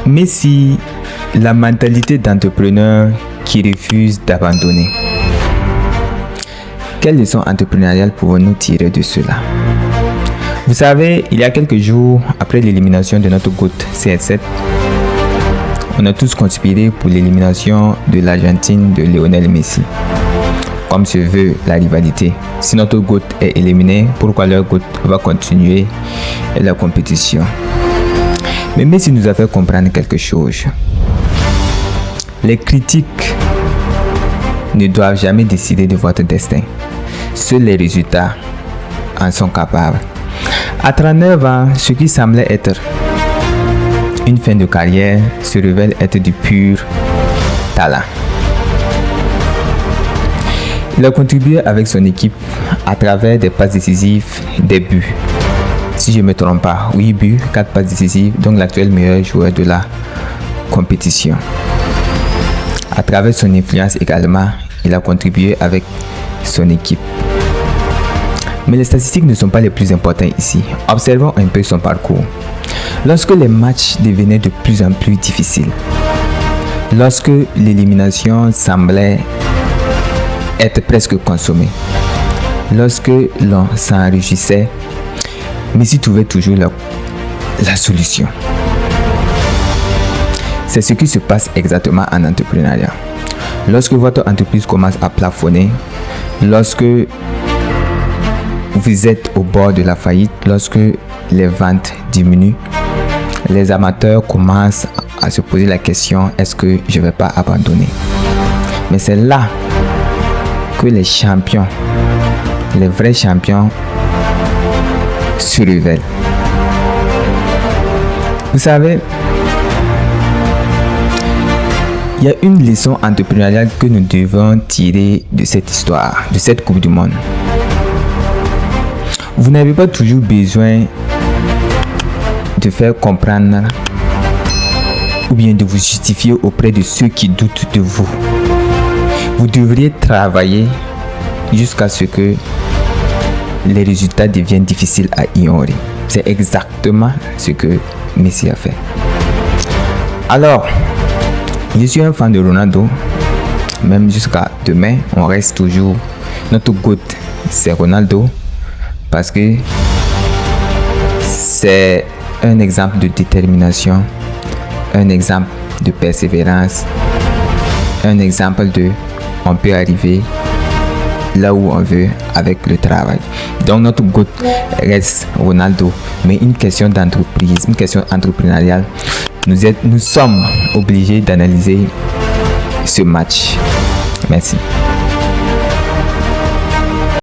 Mais si la mentalité d'entrepreneur qui refuse d'abandonner, quelles leçons entrepreneuriales pouvons-nous tirer de cela? Vous savez, il y a quelques jours, après l'élimination de notre GOAT CR7, on a tous conspiré pour l'élimination de l'Argentine de Lionel Messi. Comme se veut la rivalité. Si notre GOAT est éliminé, pourquoi leur GOAT va continuer la compétition? Mais Messi nous a fait comprendre quelque chose. Les critiques ne doivent jamais décider de votre destin. Seuls les résultats en sont capables. À 39 ans, ce qui semblait être une fin de carrière se révèle être du pur talent. Il a contribué avec son équipe à travers des passes décisives, des buts. Si je ne me trompe pas, 8 buts, 4 passes décisives, donc l'actuel meilleur joueur de la compétition. À travers son influence également, il a contribué avec son équipe. Mais les statistiques ne sont pas les plus importantes ici. Observons un peu son parcours. Lorsque les matchs devenaient de plus en plus difficiles, lorsque l'élimination semblait être presque consommée, lorsque l'on s'enrichissait, Messi trouvait toujours la solution. C'est ce qui se passe exactement en entrepreneuriat. Lorsque votre entreprise commence à plafonner, lorsque vous êtes au bord de la faillite, lorsque les ventes diminuent, les amateurs commencent à se poser la question: est-ce que je ne vais pas abandonner? Mais c'est là que les champions, les vrais champions, se révèlent. Vous savez, il y a une leçon entrepreneuriale que nous devons tirer de cette histoire, de cette Coupe du Monde. Vous n'avez pas toujours besoin de faire comprendre ou bien de vous justifier auprès de ceux qui doutent de vous. Vous devriez travailler jusqu'à ce que les résultats deviennent difficiles à ignorer. C'est exactement ce que Messi a fait. Alors, je suis un fan de Ronaldo. Même jusqu'à demain, on reste toujours. Notre GOAT, c'est Ronaldo. Parce que c'est un exemple de détermination, un exemple de persévérance, un exemple de on peut arriver là où on veut avec le travail. Donc notre GOAT reste Ronaldo, mais une question d'entreprise, une question entrepreneuriale, nous sommes obligés d'analyser ce match. Merci.